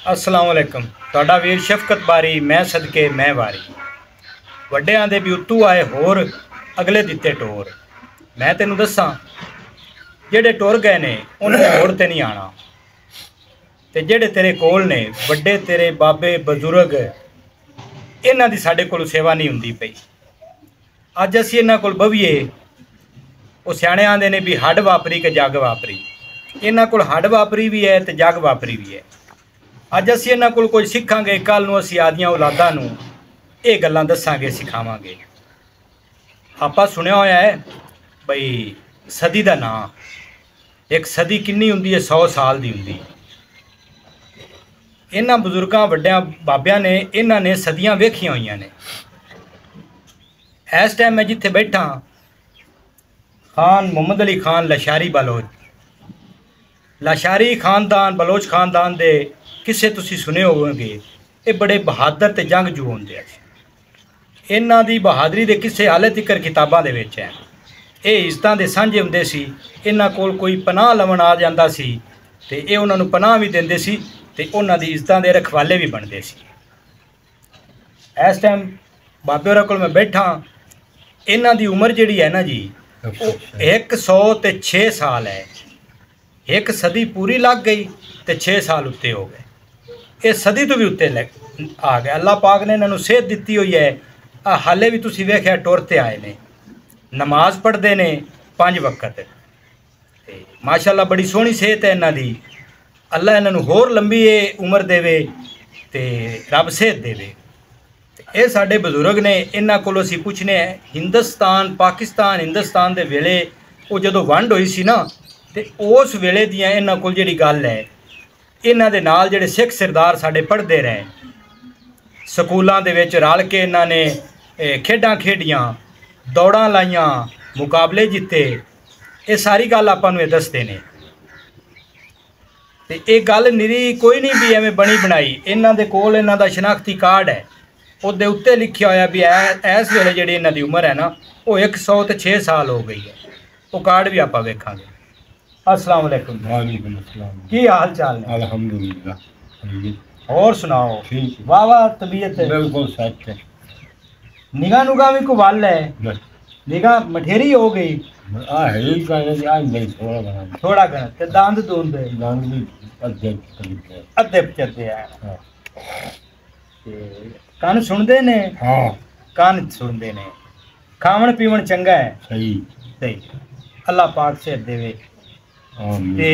अस्सलाम वालेकुम। तुहाडा वीर शफकत बारी, मैं सदके मैं वारी। वड्डियां दे भी उत्तू आए होर, अगले दिते टोर। मैं तेनू दस्सां जेड़े टुर गए ने उन्हें मुड़ ते नहीं आना, ते जेड़े तेरे कोल ने वड्डे तेरे बाबे बजुर्ग, इन्हां दी साडे कोल सेवा नहीं हुंदी पई। अज असीं इन्हां कोल बवीए, वो सियाणे आंदे ने भी हड वापरी के जग वापरी। इन्हां कोल हड वापरी भी है ते जग वापरी भी है। अज असीं इन्हां कोल कुछ सीखांगे, कल नूं असीं आदियां औलादां नूं ये गल्लां दस्सांगे, सिखावांगे। आपां सुनिया होया है बई सदी दा नां, एक सदी किन्नी हुंदी है? 100 साल दी हुंदी। इन्हां बजुर्गां वड्डियां बाबियां ने इन्हां ने सदियां वेखियां होईयां ने। इस टाइम मैं जिथे बैठा, खान मुहम्मद अली खान लशारी बलोच, लशारी खानदान बलोच खानदान दे किस्से तुसीं सुने होवोगे। ये बड़े बहादुर ते जंगजू होंदे। इन्हां दी बहादरी दे किस्से हाले तिकर किताबां दे विच है। ये इज्जतां दे सांझे हुंदे सी। इन्हां कोल कोई पनाह लवन आ जांदा सी ते ये उन्हां नूं पनाह भी दिंदे सी ते उन्हां दी इज्जतां दे रखवाले भी बनदे सी। इस टाइम बाबे होरां कोल मैं बैठा, इन्हां दी उम्र जिहड़ी है ना जी, 106 साल है। एक सदी पूरी लग गई तो 6 साल उत्ते हो गए। ये सदी तो भी उत्ते आ गए। अल्लाह पाक ने इन्होंने सेहत दी हुई है। हाले भी तुसीं वेख्या टुरते आए ने, नमाज पढ़ते ने 5 वक्त। माशाअल्लाह बड़ी सोहनी सेहत है इन्हां दी। अल्लाह इन्हों होर लंबी उम्र देवे ते रब सेहत देवे। ये साडे बजुर्ग ने, इन्हां कोलों असीं पुछने हिंदुस्तान पाकिस्तान हिंदुस्तान दे वेले वो जदों वंड होई सी ना, ते उस वेले दियां इन्हां कोल जिहड़ी गल है, इन्हां दे नाल जिहड़े सिख सरदार साडे पढ़ते रहे, स्कूलों दे विच रल के इन्हां ने खेडां खेडियां, दौड़ां लाइयां, मुकाबले जिते। ये सारी गल आपां नूं दसदे ने। ते ये गल निरी कोई नहीं भी एवें बनी बनाई। इन्हां दे कोल इन्हां दा शनाख्ती कार्ड है, उहदे उत्ते लिखिया होया भी इस वेले जिहड़ी इन्हां दी उम्र है ना, वो 106 साल हो गई है। वो कार्ड भी आपां वेखांगे। अस्सलाम वालेकुम। वालेकुम अस्सलाम। की हाल चाल है? अल्हम्दुलिल्लाह। और सुनाओ? ठीक। वाह वाह, तबीयत बिल्कुल सच है। निगाह नुगाह भी को वाल है, निगाह मठेरी हो गई। थोड़ा घना ते दांद दूंद अद्धे चलते हैं। कान सुनते ने? हाँ, कान सुनते ने। खावन पीवन चंगा है? सही सही। अल्लाह पाक सेहत देवे। आमीन। ते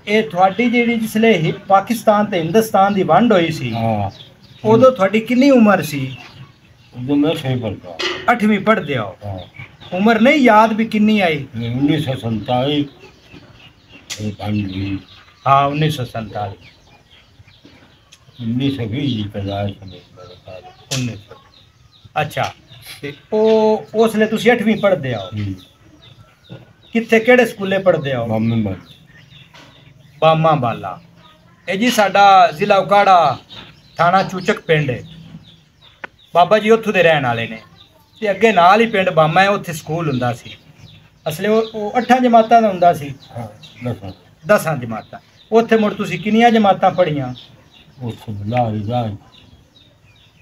ये थोड़ी जिहड़ी जिसले पाकिस्तान ते हिंदुस्तान दी वंड होई सी, उदों थोड़ी कितनी उम्र सी? उदों मैं 6 पढ़ता। 8वीं पढ़दे हो? हाँ। उम्र नहीं याद भी कितनी आई? 1947। हाँ 1947। 1920 पैदाइश है। 1900। अच्छा, ते ओ उसले तुसीं 8वीं पढ़दे हो? कित्थे केड़े स्कूले पढ़दे हो? बामा बाला। ये जी साडा जिला उकाड़ा, थाना चूचक पिंड है। बाबा जी उत्थों दे रहन वाले ने। ते अगे नाल ही पिंड बामा है, उत्थे स्कूल हुंदा सी। असले वो 8 जमातां दा हुंदा सी। 10 जमातां। उत्थे मुड़ तुसीं किन्नियां जमातां पढ़ियां?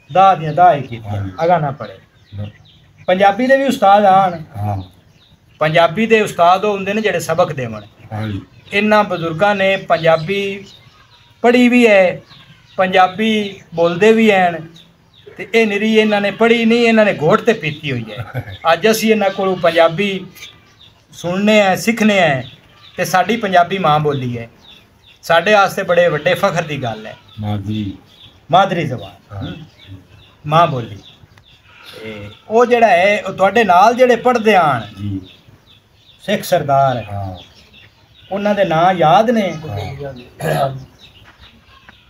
दाह दियां दाह ही कीतियां, अगा ना पढ़े। पंजाबी दे भी उस्ताद आन? पंजाबी दे उस्ताद होंदे ने जेड़े सबक देवन। इन्हां बजुर्गां ने पंजाबी पढ़ी भी है, पंजाबी बोलते भी हैं। ते ये निरी इन्हां ने पढ़ी नहीं, इन्हां ने घोट ते पीती हुई है। अज असीं इन्हां कोलों पंजाबी सुनने हैं, सीखने हैं, ते साडी पंजाबी माँ बोली है। साडे आस्ते बड़े वड्डे फखर की गल है। मादरी जबान, माँ बोली। वो जेड़ा है तुहाडे नाल जेड़े पढ़दे आन सिख सरदार, ਉਹਨਾਂ ਦੇ ਨਾਂ ਯਾਦ ਨੇ?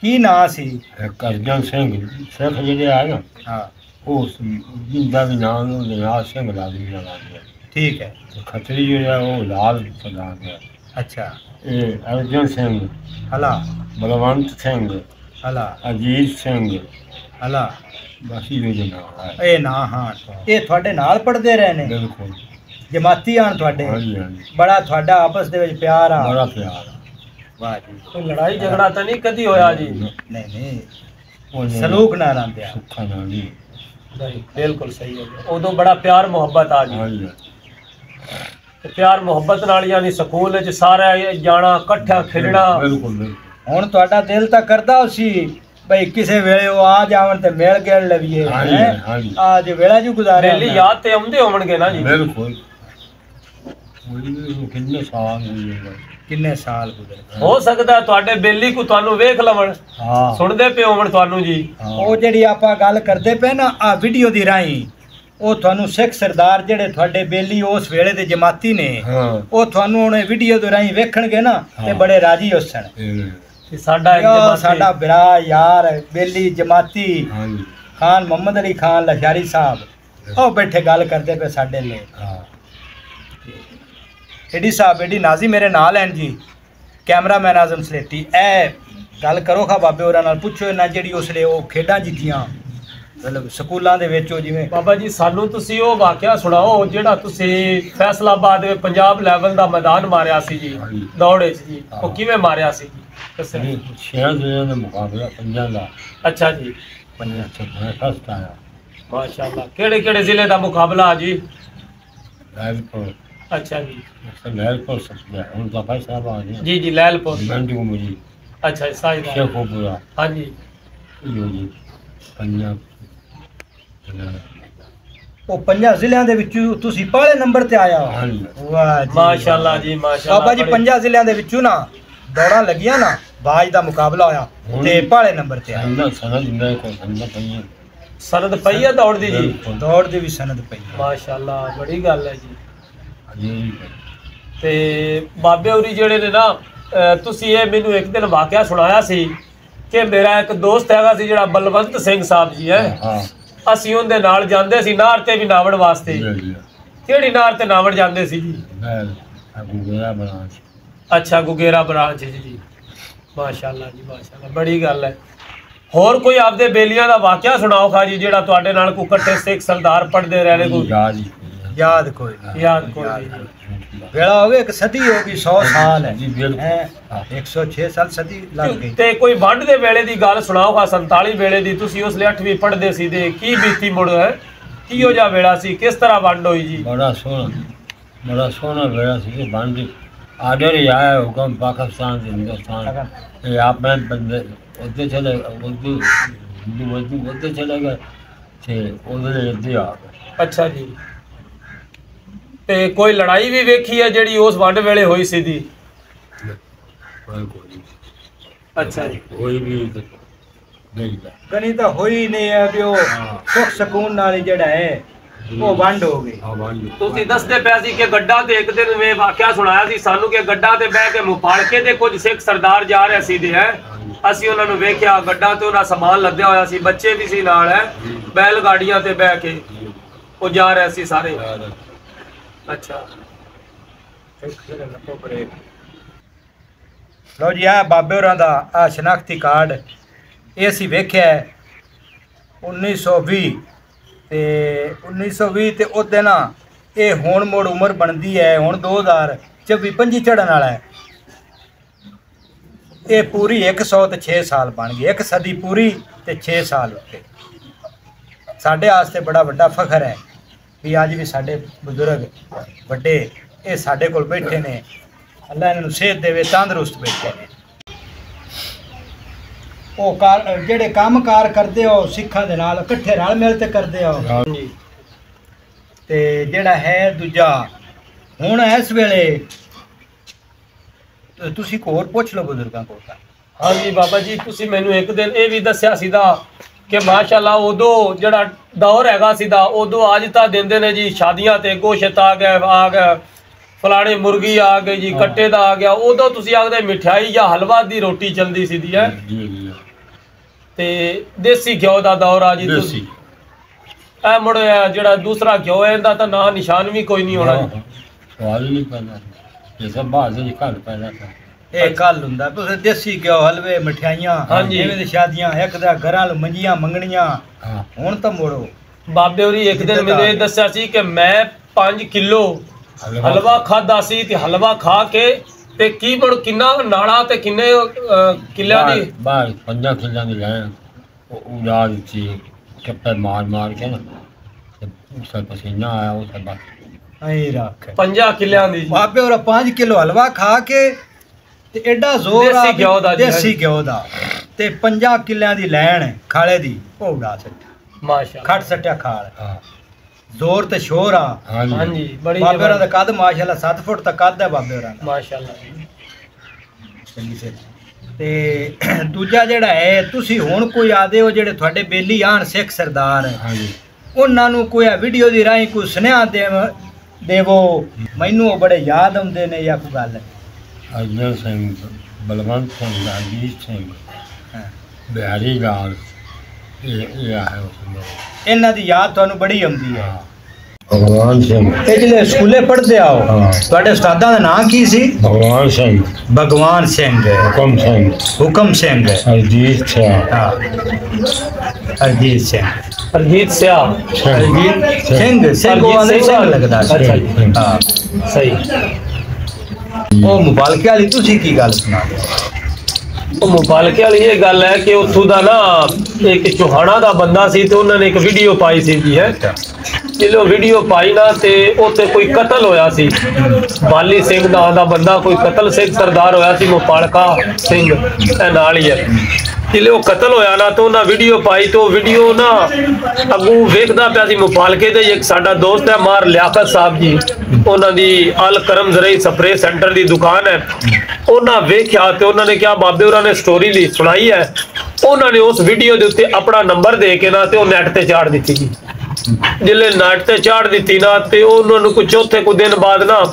ਕੀ ਨਾਂ ਸੀ? ਇੱਕ ਅਰਜਨ ਸਿੰਘ ਸਿੱਖ ਜਿਹੜੇ ਆ ਨਾ, ਹਾਂ ਉਹ ਜਿੰਦਾ ਵੀ ਨਾਮ ਉਹਦੇ ਨਾਲ ਸਿੰਘ ਲਾਜ਼ਮੀ ਨਾਲ ਆ ਗਿਆ। ਠੀਕ ਹੈ। ਤੇ ਖੱਤਰੀ ਜਿਹੜਾ ਉਹ ਲਾਲ ਸਰਦਾਰ ਗਿਆ। ਅੱਛਾ। ਇਹ ਅਰਜਨ ਸਿੰਘ, ਹਲਾ ਬਲਵੰਤ ਸਿੰਘ, ਹਲਾ ਅਜੀਤ ਸਿੰਘ, ਹਲਾ ਬਾਕੀ ਜਿਹੜੇ ਨਾਮ ਆ। ਇਹ ਨਾਂ ਹਾਂ, ਇਹ ਤੁਹਾਡੇ ਨਾਲ ਪੜ੍ਹਦੇ ਰਹੇ ਨੇ? ਬਿਲਕੁਲ ਜਮਾਤੀ ਆਣ ਤੁਹਾਡੇ? ਹਾਂਜੀ ਹਾਂਜੀ, ਬੜਾ ਤੁਹਾਡਾ ਆਪਸ ਦੇ ਵਿੱਚ ਪਿਆਰ ਆ? ਬੜਾ ਪਿਆਰ ਆ। ਵਾਹ ਜੀ। ਕੋਈ ਲੜਾਈ ਝਗੜਾ ਤਾਂ ਨਹੀਂ ਕਦੀ ਹੋਇਆ ਜੀ? ਨਹੀਂ ਨਹੀਂ, ਉਹਨੇ ਸਲੂਕ ਨਾਲ ਆਂਦੇ ਆ। ਸੁੱਖਾ ਨਾਲ ਨਹੀਂ। ਨਹੀਂ ਬਿਲਕੁਲ ਸਹੀ ਹੈ ਜੀ। ਉਦੋਂ ਬੜਾ ਪਿਆਰ ਮੁਹੱਬਤ ਆ ਜੀ। ਹਾਂਜੀ ਤੇ ਪਿਆਰ ਮੁਹੱਬਤ ਨਾਲ ਯਾਨੀ ਸਕੂਲ ਵਿੱਚ ਸਾਰਾ ਜਾਣਾ, ਇਕੱਠਾ ਖੇਡਣਾ। ਬਿਲਕੁਲ ਬਿਲਕੁਲ। ਹੁਣ ਤੁਹਾਡਾ ਦਿਲ ਤਾਂ ਕਰਦਾ ਸੀ ਬਈ ਕਿਸੇ ਵੇਲੇ ਉਹ ਆ ਜਾਵਣ ਤੇ ਮਿਲ ਗਿਲ ਲਵੀਏ, ਹਾਂਜੀ ਹੈਂ? ਹਾਂਜੀ ਅੱਜ ਵੇਲਾ ਜੂ ਗੁਜ਼ਾਰਿਆ ਪਹਿਲੀ ਹੁੰਦਾ। ਯਾਦ ਤੇ ਆਉਂਦੇ ਹੋਣਗੇ ਨਾ ਜੀ। ਬਿਲਕੁਲ। ਉਹ ਕਿੰਨੇ ਸਾਲ ਹੋ ਗਏ। ਕਿੰਨੇ ਸਾਲ ਗੁਜ਼ਰੇ। ਹੋ ਸਕਦਾ ਤੁਹਾਡੇ ਬੇਲੀ ਕੋ ਤੁਹਾਨੂੰ ਵੇਖ ਲਵਣ, ਹਾਂ ਸੁਣਦੇ ਪਏ ਹੋਵਣ ਤੁਹਾਨੂੰ ਜੀ। ਹਾਂ। ਉਹ ਜਿਹੜੀ ਆਪਾਂ ਗੱਲ ਕਰਦੇ ਪਏ ਨਾ ਆ ਵੀਡੀਓ ਦੀ ਰਾਹੀਂ, ਉਹ ਤੁਹਾਨੂੰ ਸਿੱਖ ਸਰਦਾਰ ਜਿਹੜੇ ਤੁਹਾਡੇ ਬੇਲੀ ਉਸ ਵੇਲੇ ਦੇ ਜਮਾਤੀ ਨੇ, ਹਾਂ ਉਹ ਤੁਹਾਨੂੰ ਉਹਨੇ ਵੀਡੀਓ ਦੇ ਰਾਹੀਂ ਵੇਖਣਗੇ ਨਾ ਤੇ ਹਾਂ। ਬੜੇ ਰਾਜੀ ਹੋਸਣ। ਤੇ ਸਾਡਾ ਇੱਕ ਯਾ ਜਮਾਤੀ- ਸਾਡਾ ਬਿਰਾ ਯਾਰ ਬੇਲੀ ਜਮਾਤੀ ਹਾਂਜੀ ਖਾਨ ਮੁਹੰਮਦ ਅਲੀ ਖਾਨ ਲਸ਼ਾਰੀ ਸਾਹਿਬ ਉਹ ਬੈਠੇ ਗੱਲ ਕਰਦੇ ਪਏ ਸਾਡੇ ਲਈ। ਹਾਂ ਏਡੀ ਸਾਹਿਬ ਏਡੀ ਨਾਜ਼ੀ ਮੇਰੇ ਨਾਲ ਹਨ ਜੀ, ਕੈਮਰਾਮੈਨ ਆਜ਼ਮ ਸਲੇਟੀ। ਇਹ ਗੱਲ ਕਰੋ ਖਾ ਬਾਬੇ ਹੋਰਾਂ ਨਾਲ, ਪੁੱਛੋ ਇਹਨਾਂ ਜਿਹੜੀ ਉਸਲੇ ਉਹ ਖੇਡਾਂ ਜਿੱਤੀਆਂ ਮਤਲਬ ਸਕੂਲਾਂ ਦੇ ਵਿੱਚ, ਉਹ ਜਿਵੇਂ ਬਾਬਾ ਜੀ ਸਾਨੂੰ ਤੁਸੀਂ ਉਹ ਵਾਕਿਆ ਸੁਣਾਓ ਜਿਹੜਾ ਤੁਸੀਂ ਫੈਸਲਾਬਾਦ ਦੇ ਪੰਜਾਬ ਲੈਵਲ ਦਾ ਮੈਦਾਨ ਮਾਰਿਆ ਸੀ ਜੀ, ਹਾਂਜੀ। ਦੌੜ ਵਿੱਚ ਜੀ। ਉਹ ਹਾਂ। ਕਿਵੇਂ ਮਾਰਿਆ ਸੀ ਜੀ? ਦੱਸੋ। ਇਹ 6 ਦਿਨਾਂ ਦਾ ਮੁਕਾਬਲਾ ਪੰਜਾਂ ਦਾ। ਅੱਛਾ ਜੀ, ਪੰਜਾਂ ਚ ਮੈਂ ਫਸਟ ਆਇਆ। ਮਾਸ਼ਾਅੱਲਾ। ਕਿਹੜੇ ਕਿਹੜੇ ਜ਼ਿਲ੍ਹੇ ਦਾ ਮੁਕਾਬਲਾ ਜੀ? ਲੈਲਪੁਰ ਅੱਛਾ ਜੀ, ਲੈਲਪੁਰ ਸੱਜਿਆ ਹੁਣ ਤਾਂ ਭਾਈ ਸਾਹਿਬ ਆ ਗਏ। ਜੀ ਜੀ ਲੈਲਪੁਰ। ਮੰਡੀ ਮੁਜੀ ਅੱਛਾ ਜੀ, ਸਾਈ ਦਾ। ਸ਼ੇਖੂਪੁਰਾ ਹਾਂਜੀ ਇਹੋ ਜੀ ਪੰਜਾਂ ਉਹ ਪੰਜਾਂ ਜ਼ਿਲ੍ਹਿਆਂ ਦੇ ਵਿੱਚੋਂ ਤੁਸੀਂ ਪਹਿਲੇ ਨੰਬਰ ਤੇ ਆਇਆ ਹੋ। ਹਾਂਜੀ ਵਾਹ ਜੀ ਮਾਸ਼ਾਅੱਲਾ ਜੀ, ਮਾਸ਼ਾਅੱਲਾ। ਬਾਬਾ ਜੀ ਪੰਜਾਂ ਜ਼ਿਲ੍ਹਿਆਂ ਦੇ ਵਿੱਚੋਂ ਨਾ ਦੌੜਾਂ ਲੱਗੀਆਂ ਨਾ, ਬਾਜ ਦਾ ਮੁਕਾਬਲਾ ਹੋਇਆ ਤੇ ਪਹਿਲੇ ਨੰਬਰ ਤੇ ਆਇਆ। ਸੰਦਾ ਸਨਦ ਮੈਂ ਕੋ ਸੰਦਾ ਪਈਆਂ ਸਨਦ ਪਈ ਹੈ ਦੌੜ ਦੀ ਜੀ? ਦੌੜ ਦੀ ਵੀ ਸਨਦ ਪਈ ਹੈ। ਮਾਸ਼ਾਅੱਲਾ, ਬੜੀ ਗੱਲ ਹੈ ਜੀ। ਅਜੇ ਤੇ ਬਾਬੇ ਹੋਰੀ ਜਿਹੜੇ ਨੇ ਨਾ, ਤੁਸੀਂ ਇਹ ਮੈਨੂੰ ਇੱਕ ਦਿਨ ਵਾਕਿਆ ਸੁਣਾਇਆ ਸੀ ਕਿ ਮੇਰਾ ਇੱਕ ਦੋਸਤ ਹੈਗਾ ਸੀ ਜਿਹੜਾ ਬਲਵੰਤ ਸਿੰਘ ਸਾਹਿਬ ਜੀ ਹੈ, ਹਾਂ ਅਸੀਂ ਉਹਦੇ ਨਾਲ ਜਾਂਦੇ ਸੀ ਨਾਰ ਤੇ ਵੀ ਨਾਵਣ ਵਾਸਤੇ। ਜੀ ਕਿਹੜੀ ਨਾਰ ਤੇ ਨਾਵਣ ਜਾਂਦੇ ਸੀ ਜੀ? ਮੈਂ ਅਬੂ ਗਿਆ ਬਣਾ ਅੱਛਾ, ਗੁਗੇਰਾ ਬਰਾਂਚ ਜੀ। ਮਾਸ਼ਾਅੱਲਾ ਜੀ, ਮਾਸ਼ਾਅੱਲਾ, ਬੜੀ ਗੱਲ ਹੈ। ਹੋਰ ਕੋਈ ਆਪਦੇ ਬੇਲੀਆਂ ਦਾ ਵਾਕਿਆ ਸੁਣਾਓ ਖਾ ਜੀ, ਜਿਹੜਾ ਤੁਹਾਡੇ ਨਾਲ ਕੋਈ ਇਕੱਠੇ ਸਿੱਖ ਸਰਦਾਰ ਪੜਦੇ ਰਹੇ ਨੇ ਕੋਈ? ਯਾਦ ਕੋਈ ਨਹੀਂ। ਯਾਦ ਕੋਈ ਨਹੀਂ। ਵੇਲਾ ਹੋ ਗਿਆ, ਇੱਕ ਸਦੀ ਹੋ ਗਈ, 100 ਸਾਲ ਹੈ ਜੀ ਬਿਲਕੁਲ। ਹੈਂ? 106 ਸਾਲ ਸਦੀ ਲੱਗ ਗਈ। ਤੇ ਕੋਈ ਵੰਡ ਦੇ ਵੇਲੇ ਦੀ ਗੱਲ ਸੁਣਾਓ ਖਾ, 47 ਵੇਲੇ ਦੀ। ਤੁਸੀਂ ਉਸ ਲਈ 8ਵੀਂ ਪੜ੍ਹਦੇ ਸੀ ਤੇ ਕੀ ਬੀਤੀ ਮੁੜ ਹੈ? ਕਿਹੋ ਜਿਹਾ ਵੇਲਾ ਸੀ, ਕਿਸ ਤਰ੍ਹਾਂ ਵੰਡ ਹੋਈ ਜੀ? ਬੜਾ ਸੋਹਣਾ ਵੇਲਾ ਸੀ। ਬੰਦ ਆਰਡਰ ਹੀ ਆਇਆ ਹੁਕਮ ਪਾਕਿस्तान से हिंदुस्तान ये आप में बंदे उधर चले उधर चले गए थे उधर ਇੱਥੇ ਆ ਗਏ। ਅੱਛਾ ਜੀ। ਤੇ ਕੋਈ ਲੜਾਈ ਵੀ ਵੇਖੀ ਹੈ ਜਿਹੜੀ ਉਸ ਵੰਡ ਵੇਲੇ ਹੋਈ ਸੀ ਦੀ? ਕੋਈ ਅੱਛਾ ਜੀ। ਕੋਈ ਵੀ ਨਹੀਂ ਦਾ ਕਨੀ ਤਾਂ ਹੋਈ ਨਹੀਂ ਹੈ ਵੀ ਉਹ ਸੁੱਖ ਸਕੂਨ ਨਾਲ ਹੀ ਜਿਹੜਾ ਹੈ ਉਹ ਵੰਡ ਹੋ ਗਈ। ਆਵਾਜ਼ ਤੁਸੀਂ ਦੱਸਦੇ ਪਿਆ ਸੀ ਕਿ ਗੱਡਾ ਤੇ ਇੱਕ ਦਿਨ ਵੇ ਵਾਕਿਆ ਸੁਣਾਇਆ ਸੀ ਸਾਨੂੰ ਕਿ ਗੱਡਾ ਤੇ ਬਹਿ ਕੇ ਮੁਫਾਲਕੇ ਤੇ ਕੁਝ ਸਿੱਖ ਸਰਦਾਰ ਜਾ ਰਹੇ ਸੀ ਦੇ ਹੈ। ਅਸੀਂ ਉਹਨਾਂ ਨੂੰ ਵੇਖਿਆ, ਗੱਡਾ ਤੇ ਉਹਨਾਂ ਸਮਾਨ ਲੱਦਿਆ ਹੋਇਆ ਸੀ, ਬੱਚੇ ਵੀ ਸੀ ਨਾਲ ਹੈ, ਬੈਲ ਗਾੜੀਆਂ ਤੇ ਬਹਿ ਕੇ ਉਹ ਜਾ ਰਹੇ ਸੀ ਸਾਰੇ। ਅੱਛਾ ਲਓ ਜੀ, ਆ ਬਾਬੇ ਹੋਰਾਂ ਦਾ ਆ ਸ਼ਨਾਖਤੀ ਕਾਰਡ ਇਹ ਅਸੀਂ ਵੇਖਿਆ 1920 ਤੇ 1920 ਤੇ ਉਹਦੇ ਨਾ ਇਹ ਹੁਣ ਮੋੜ ਉਮਰ ਬਣਦੀ ਹੈ, ਹੁਣ 2024 25 ਚੜਨ ਵਾਲਾ ਹੈ। ਇਹ ਪੂਰੀ 100 ਤੇ 6 ਸਾਲ ਬਣ ਗਈ, ਇੱਕ ਸਦੀ ਪੂਰੀ ਤੇ 6 ਸਾਲ ਉੱਤੇ। ਸਾਡੇ ਵਾਸਤੇ ਬੜਾ ਵੱਡਾ ਫਖਰ ਹੈ ਵੀ ਅੱਜ ਵੀ ਸਾਡੇ ਬਜ਼ੁਰਗ ਵੱਡੇ ਇਹ ਸਾਡੇ ਕੋਲ ਬੈਠੇ ਨੇ। ਅੱਲਾ ਇਹਨਾਂ ਨੂੰ ਸਿਹਤ ਦੇਵੇ, ਤੰਦਰੁਸਤ ਬੈਠੇ ਨੇ। ਉਹ ਜਿਹੜੇ ਕੰਮਕਾਰ ਕਰਦੇ ਹੋ ਸਿੱਖਾਂ ਦੇ ਨਾਲ ਇਕੱਠੇ ਰਲ ਮਿਲ ਤੇ ਕਰਦੇ ਹੋ। ਤੇ ਜਿਹੜਾ ਹੈ ਦੂਜਾ ਹੁਣ ਇਸ ਵੇਲੇ ਤੁਸੀਂ ਹੋਰ ਪੁੱਛ ਲਓ ਬਜ਼ੁਰਗਾਂ ਕੋਲ ਤਾਂ। ਹਾਂਜੀ ਬਾਬਾ ਜੀ, ਤੁਸੀਂ ਮੈਨੂੰ ਇੱਕ ਦਿਨ ਇਹ ਵੀ ਦੱਸਿਆ ਸੀਦਾ ਕਿ ਮਾਸ਼ਾਅੱਲਾ ਉਦੋਂ ਜਿਹੜਾ ਦੌਰ ਹੈਗਾ ਸੀਦਾ, ਉਦੋਂ ਅੱਜ ਤਾਂ ਦਿੰਦੇ ਨੇ ਜੀ ਸ਼ਾਦੀਆਂ ਤੇ ਗੋਸ਼ਤ ਆ ਗਿਆ फलाने मुर्गी आ गई जी, कट्टे दा आ गया। उदों तुसी आखदे मिठाई या हलवा दी रोटी चलदी सी दी है जी जी ते देसी घ्यो दा दौर आ जी। देसी ए मुड़े जेड़ा दूसरा घ्यो है इंदा तां ना निशान भी कोई नहीं होना जी। सवाल ही नहीं पैदा, ये सब बाहर से घर पैदा था। ਇਹ ਕੱਲ ਹੁੰਦਾ ਤੁਸੀਂ ਦੇਸੀ ਘਿਓ ਹਲਵੇ ਮਠਿਆਈਆਂ ਹਾਂਜੀ। ਐਵੇਂ ਦੀ ਸ਼ਾਦੀਆਂ ਇੱਕ ਦਾ ਘਰਾਂ ਲ ਮੰਜੀਆਂ ਮੰਗਣੀਆਂ हाँ ਹੁਣ ਤਾਂ ਮੋੜੋ ਬਾਬੇ ਹੋਰੀ ਇੱਕ ਦਿਨ ਮੈਨੂੰ ਇਹ ਦੱਸਿਆ ਸੀ ਕਿ ਮੈਂ 5 ਕਿਲੋ ਹਲਵਾ ਖਾਦਾ ਸੀ ਤੇ ਹਲਵਾ ਖਾ ਕੇ ਤੇ ਕੀ ਬੜ ਕਿੰਨਾ ਨਾਲਾ ਤੇ ਕਿੰਨੇ ਕਿੱਲਿਆਂ ਦੀ बाहर 5 किलो की लाए उड़ा दी चप्पे मार के ना उसका पसीना आया उसके बाद ਐਂ ਰੱਖ 5 ਕਿੱਲਿਆਂ ਦੀ ਜੀ। ਬਾਬੇ ਹੋਰ 5 ਕਿਲੋ ਹਲਵਾ ਖਾ ਕੇ ਤੇ ਐਡਾ ਜ਼ੋਰ ਆ ਦੇਸੀ ਘਿਓ ਦਾ ਜੀ, ਦੇਸੀ ਘਿਓ ਦਾ ਤੇ 50 ਕਿੱਲਿਆਂ ਦੀ ਲੈਣ ਖਾਲੇ ਦੀ ਉਹ ਉਡਾ ਸੱਟ ਮਾਸ਼ਾਅੱਲਾ। ਖੱਟ ਸੱਟਿਆ ਖਾਲ हाँ ਜ਼ੋਰ ਤੇ ਸ਼ੋਰ ਆ हाँ जी ਹਾਂਜੀ ਬੜੀ ਬਾਬੇ ਹੋਰਾਂ ਦਾ ਕੱਦ ਮਾਸ਼ਾਅੱਲਾ 7 ਫੁੱਟ ਤੱਕ ਕੱਦ ਹੈ ਬਾਬੇ ਹੋਰਾਂ ਦਾ ਮਾਸ਼ਾਅੱਲਾ। ਚੰਗੀ ਸੇ ਤੇ ਦੂਜਾ ਜਿਹੜਾ ਹੈ ਤੁਸੀਂ ਹੁਣ ਕੋਈ ਆਦੇ ਹੋ ਜਿਹੜੇ ਤੁਹਾਡੇ ਬੇਲੀ ਆਣ ਸਿੱਖ ਸਰਦਾਰ हाँ जी ਉਹਨਾਂ ਨੂੰ ਕੋਈ ਵੀਡੀਓ ਦੀ ਰਾਹੀਂ ਕੋਈ ਸੁਨੇਹਾ ਦੇਵੋ ਮੈਨੂੰ ਉਹ ਬੜੇ ਯਾਦ ਆਉਂਦੇ ਨੇ ਜਾਂ ਕੋਈ ਗੱਲ अजमेर सिंह बलवंत सिंह राजीव सिंह ਹਾਂ। बिहारी लाल ये है उसमें ਇਹਨਾਂ ਦੀ ਯਾਦ ਤੁਹਾਨੂੰ ਬੜੀ ਆਉਂਦੀ ਹੈ। हाँ भगवान सिंह ਇਹ ਜਿਹੜੇ ਸਕੂਲੇ ਪੜ੍ਹਦੇ ਆਓ ਹਾਂ। ਤੁਹਾਡੇ ਉਸਤਾਦਾਂ ਦਾ ਨਾਂ ਕੀ ਸੀ? भगवान सिंह ਭਗਵਾਨ ਸਿੰਘ हुकम सिंह ਹੁਕਮ ਸਿੰਘ अजीत सिंह ਹਾਂ ਅਰਜੀਤ ਸਿੰਘ ਅਰਜੀਤ ਸਿਆ ਅਰਜੀਤ ਸਿੰਘ ਉਹ ਆਂਦੇ ਸਿੰਘ ਲੱਗਦਾ ਸੀ। ਅੱਛਾ ਜੀ। ਹਾਂ ਸਹੀ। ਉਹ ਮੁਬਾਲਕੇ ਵਾਲੀ ਤੁਸੀਂ ਕੀ ਗੱਲ ਸੁਣਾ ਉਹ ਮੁਬਾਲਕੇ ਵਾਲੀ ਇਹ ਗੱਲ ਹੈ ਕਿ ਉੱਥੋਂ ਦਾ ਨਾ ਇੱਕ ਚੋਹਾਣਾ ਦਾ ਬੰਦਾ ਸੀ ਤੇ ਉਹਨਾਂ ਨੇ ਇੱਕ ਵੀਡੀਓ ਪਾਈ ਸੀ ਜੀ ਹੈ ਜਦੋਂ ਵੀਡੀਓ ਪਾਈ ਨਾ ਤੇ ਉੱਥੇ ਕੋਈ ਕਤਲ ਹੋਇਆ ਸੀ। ਬਾਲੀ ਸਿੰਘ ਨਾਂ ਦਾ ਬੰਦਾ ਕੋਈ ਕਤਲ ਸਿੰਘ ਸਰਦਾਰ ਹੋਇਆ ਸੀ ਮੁਪਾਲਕਾ ਸਿੰਘ ਇਹ ਨਾਲ ਹੀ ਹੈ। ਜਿਲੇ ਉਹ ਕਤਲ ਹੋਇਆ ਨਾ ਤਾਂ ਉਹਨਾਂ ਵੀਡੀਓ ਪਾਈ ਤੇ ਉਹ ਵੀਡੀਓ ਨਾ ਅੱਗੋਂ ਵੇਖਦਾ ਪਿਆ ਸੀ ਮੁਪਾਲਕੇ ਦੇ ਇੱਕ ਸਾਡਾ ਦੋਸਤ ਹੈ ਮਾਰ ਲਿਆਕਤ ਸਾਹਿਬ ਜੀ ਉਹਨਾਂ ਦੀ ਅਲ ਕਰਮ ਜ਼ਰਈ ਸਪਰੇ ਸੈਂਟਰ ਦੀ ਦੁਕਾਨ ਹੈ। ਉਹਨਾਂ ਵੇਖਿਆ ਤੇ ਉਹਨਾਂ ਨੇ ਕਿਹਾ ਬਾਬੇ ਹੋਰਾਂ ਨੇ ਸਟੋਰੀ ਲਈ ਸੁਣਾਈ ਹੈ। ਉਹਨਾਂ ਨੇ ਉਸ ਵੀਡੀਓ ਦੇ ਉੱਤੇ ਆਪਣਾ ਨੰਬਰ ਦੇ ਕੇ ਨਾ ਤੇ ਉਹ ਨੈਟ ਤੇ ਚਾੜ ਦਿੱਤੀ ਜੀ। ਜਿਲੇ ਨੈਟ ਤੇ ਚਾੜ ਦਿੱਤੀ ਨਾ ਤੇ ਉਹਨਾਂ ਨੂੰ ਕੁਝ ਚੌਥੇ ਕੁ ਦਿਨ ਬਾਅਦ ਨਾ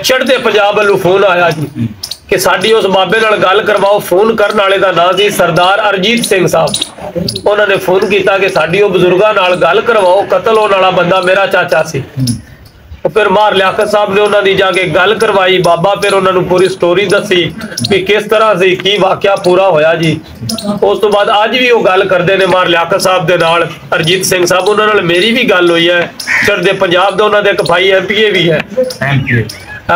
ਚੜ੍ਹਦੇ ਪੰਜਾਬ ਵੱਲੋਂ ਫੋਨ ਆਇਆ ਜੀ ਕਿ ਸਾਡੀ ਉਸ ਬਾਬੇ ਨਾਲ ਗੱਲ ਕਰਵਾਓ। ਫੋਨ ਕਰਨ ਵਾਲੇ ਦਾ ਨਾਂ ਸੀ ਸਰਦਾਰ ਅਰਜੀਤ ਸਿੰਘ ਸਾਹਿਬ। ਉਹਨਾਂ ਨੇ ਫੋਨ ਕੀਤਾ ਕਿ ਸਾਡੀ ਉਹ ਬਜ਼ੁਰਗਾਂ ਨਾਲ ਗੱਲ ਕਰਵਾਓ, ਕਤਲ ਹੋਣ ਵਾਲਾ ਬੰਦਾ ਮੇਰਾ ਚਾਚਾ ਸੀ। ਫਿਰ ਮਾਰ ਲਿਆਕਤ ਸਾਹਿਬ ਨੇ ਉਹਨਾਂ ਦੀ ਜਾ ਕੇ ਗੱਲ ਕਰਵਾਈ। ਬਾਬਾ ਫਿਰ ਉਹਨਾਂ ਨੂੰ ਪੂਰੀ ਸਟੋਰੀ ਦੱਸੀ ਵੀ ਕਿਸ ਤਰ੍ਹਾਂ ਸੀ ਕੀ ਵਾਕਿਆ ਪੂਰਾ ਹੋਇਆ ਜੀ। ਉਸ ਤੋਂ ਬਾਅਦ ਅੱਜ ਵੀ ਉਹ ਗੱਲ ਕਰਦੇ ਨੇ ਮਾਰ ਲਿਆਕਤ ਸਾਹਿਬ ਦੇ ਨਾਲ ਅਰਜੀਤ ਸਿੰਘ ਸਾਹਿਬ। ਉਹਨਾਂ ਨਾਲ ਮੇਰੀ ਵੀ ਗੱਲ ਹੋਈ ਹੈ। ਚੜ੍ਹਦੇ ਪੰਜਾਬ ਦਾ ਉਹਨਾਂ ਦੇ ਇੱਕ ਭਾਈ ਐਮਪੀਏ ਵੀ ਹੈ,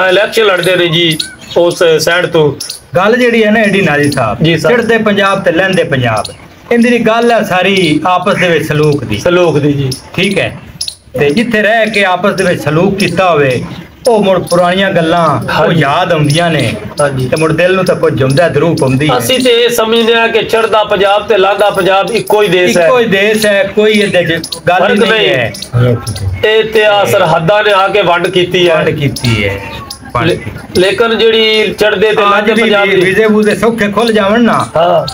ਇਲੈਕਸ਼ਨ ਲੜਦੇ ਨੇ ਜੀ ਉਸ ਸਾਈਡ ਤੋਂ। ਗੱਲ ਜਿਹੜੀ ਹੈ ਨਾ ਐਡੀ ਨਾਜੀ ਸਾਹਿਬ ਜੀ ਸਾਹਿਬ। ਚੜ੍ਹਦੇ ਪੰਜਾਬ ਤੇ ਲਹਿੰਦੇ ਪੰਜਾਬ ਇਹਦੀ ਗੱਲ ਹੈ ਸਾਰੀ ਆਪਸ ਦੇ ਵਿੱਚ ਸਲੂਕ ਦੀ ਜੀ ਠੀਕ ਹੈ। ਤੇ ਜਿੱਥੇ ਰਹਿ ਕੇ ਆਪਸ ਦੇ ਵਿੱਚ ਸਲੂਕ ਕੀਤਾ ਹੋਵੇ ਉਹ ਮੁੜ ਪੁਰਾਣੀਆਂ ਗੱਲਾਂ ਉਹ ਯਾਦ ਆਉਂਦੀਆਂ ਨੇ ਹਾਂਜੀ। ਤੇ ਮੁੜ ਦਿਲ ਨੂੰ ਤਾਂ ਕੁਝ ਜੁੰਦਾ ਦਰੂਪ ਹੁੰਦੀ ਹੈ। ਅਸੀਂ ਤੇ ਇਹ ਸਮਝਦੇ ਆ ਕਿ ਚੜ੍ਹਦਾ ਪੰਜਾਬ ਤੇ ਲਹਿੰਦਾ ਪੰਜਾਬ ਇੱਕੋ ਹੀ ਦੇਸ਼ ਹੈ, ਇੱਕੋ ਹੀ ਦੇਸ਼ ਹੈ, ਕੋਈ ਇਹਦੇ ਚ ਗੱਲ ਹੀ ਨਹੀਂ ਹੈ। ਇਹ ਤੇ ਆ ਸਰਹੱਦਾਂ ਨੇ ਆ ਕੇ ਵੰਡ ਕੀਤੀ ਹੈ। ਵੰਡ ਕੀਤੀ ਹੈ ਲੇਕਿਨ ਜਿਹੜੀ ਚੜ੍ਹਦੇ ਤੇ ਲਹਿੰਦੇ ਪੰਜਾਬ ਦੀ ਵੀਜ਼ੇ ਵੂਜ਼ੇ ਸੌਖੇ ਖੁੱਲ ਜਾਵਣ ਨਾ ਹਾਂ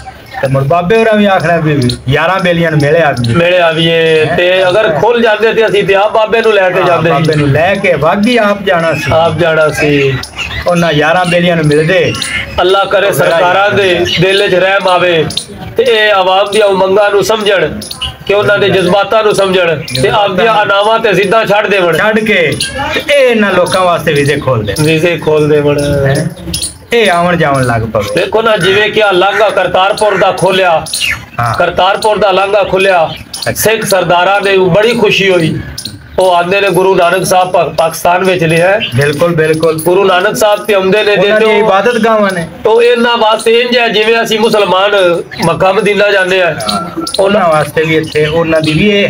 ਤੇ ਮੁੜ ਬਾਬੇ ਹੋਰਾਂ ਵੀ ਆਖਣਾ ਵੀ 11 ਬੇਲੀਆਂ ਨੂੰ ਮਿਲੇ ਮੇਰੇ ਆਵੀਏ ਤੇ ਅਗਰ ਖੁੱਲ ਜਾਂਦੇ ਤੇ ਅਸੀਂ ਤੇ ਆਪ ਬਾਬੇ ਨੂੰ ਲੈ ਕੇ ਜਾਂਦੇ ਬਾਬੇ ਨੂੰ ਲੈ ਕੇ ਵਾਗੀ ਆਪ ਜਾਣਾ ਸੀ ਉਹਨਾਂ 11 ਬੇਲੀਆਂ ਨੂੰ ਮਿਲਦੇ। ਅੱਲਾ ਕਰੇ ਸਰਕਾਰਾਂ ਦੇ ਦਿਲ 'ਚ ਰਹਿਮ ਆਵੇ ਤੇ ਇਹ ਆਵਾਮ ਦੀਆਂ ਉਮੰਗਾਂ ਨੂੰ ਸਮਝਣ ਕਿ ਉਹਨਾਂ ਦੇ ਜਜ਼ਬਾਤਾਂ ਨੂੰ ਸਮਝਣ ਤੇ ਆਪਦੀਆਂ ਅਨਾਵਾਂ ਤੇ ਸਿੱਧਾ ਛੱਡ ਦੇਵਣ, ਛੱਡ ਕੇ ਇਹ ਇਹਨਾਂ ਲੋਕਾਂ ਵਾਸਤੇ ਵੀਜ਼ੇ ਖੋਲ ਦੇਵਣ ਇਹ ਆਵਣ ਜਾਵਣ ਲੱਗ ਪਵੇ। ਦੇਖੋ ਨਾ ਜਿਵੇਂ ਕਿ ਲਾਂਘਾ ਕਰਤਾਰਪੁਰ ਦਾ ਖੋਲਿਆ, ਕਰਤਾਰਪੁਰ ਦਾ ਲਾਂਘਾ ਖੁੱਲਿਆ ਸਿੱਖ ਸਰਦਾਰਾਂ ਨੇ ਬੜੀ ਖੁਸ਼ੀ ਹੋਈ। ਉਹ ਆਂਦੇ ਨੇ ਗੁਰੂ ਨਾਨਕ ਸਾਹਿਬ ਪਾਕਿਸਤਾਨ ਵਿੱਚ ਲਿਆ ਹੈ। ਬਿਲਕੁਲ ਗੁਰੂ ਨਾਨਕ ਸਾਹਿਬ ਤੇ ਆਉਂਦੇ ਨੇ ਜਿਹਦੇ ਇਬਾਦਤ ਗਾਵਾਂ ਨੇ ਉਹ ਇਹਨਾਂ ਵਾਸਤੇ ਇੰਜ ਹੈ ਜਿਵੇਂ ਅਸੀਂ ਮੁਸਲਮਾਨ ਮੱਕਾ ਮਦੀਨਾ ਜਾਂਦੇ ਆ ਉਹਨਾਂ ਵਾਸਤੇ ਵੀ ਇੱਥੇ ਉਹਨਾਂ ਦੀ ਵੀ ਇਹ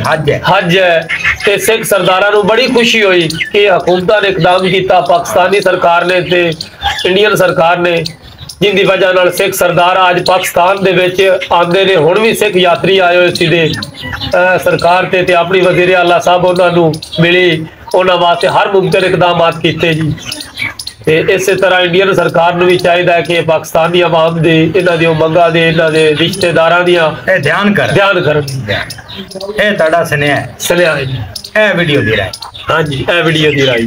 ਹੱਜ ਹੈ। ਤੇ ਸਿੱਖ ਸਰਦਾਰਾਂ ਨੂੰ ਬੜੀ ਖੁਸ਼ੀ ਹੋਈ ਕਿ ਹਕੂਮਤਾਂ ਨੇ ਇਕਦਾਮ ਕੀਤਾ ਪਾਕਿਸਤਾਨੀ ਸਰਕਾਰ ਨੇ ਤੇ ਇੰਡੀਅਨ ਸਰਕਾਰ ਨੇ ਜਿੰਦੀ ਵਜ੍ਹਾ ਨਾਲ ਸਿੱਖ ਸਰਦਾਰ ਅੱਜ ਪਾਕਿਸਤਾਨ ਦੇ ਵਿੱਚ ਆਉਂਦੇ ਨੇ। ਹੁਣ ਵੀ ਸਿੱਖ ਯਾਤਰੀ ਆਏ ਹੋਏ ਸੀ ਦੇ ਸਰਕਾਰ ਤੇ ਆਪਣੀ ਵਜ਼ੀਰ ਆਲਾ ਸਾਹਿਬ ਉਹਨਾਂ ਨੂੰ ਮਿਲੀ, ਉਹਨਾਂ ਵਾਸਤੇ ਹਰ ਮੁਮਕਿਨ ਇਕਦਾਮਾਤ ਕੀਤੇ ਜੀ। ਤੇ ਇਸੇ ਤਰ੍ਹਾਂ ਇੰਡੀਅਨ ਸਰਕਾਰ ਨੂੰ ਵੀ ਚਾਹੀਦਾ ਹੈ ਕਿ ਪਾਕਿਸਤਾਨੀ ਆਵਾਮ ਦੇ ਇਹਨਾਂ ਦੀ ਉਮੰਗਾਂ ਦੇ ਇਹਨਾਂ ਦੇ ਰਿਸ਼ਤੇਦਾਰਾਂ ਦੀਆਂ ਇਹ ਧਿਆਨ ਕਰਨ ਇਹ ਤੁਹਾਡਾ ਸੁਨੇਹਾ ਜੀ ਇਹ ਵੀਡੀਓ ਦੀ ਰਾਏ। ਹਾਂਜੀ ਇਹ ਵੀਡੀਓ ਦੀ ਰਾਏ।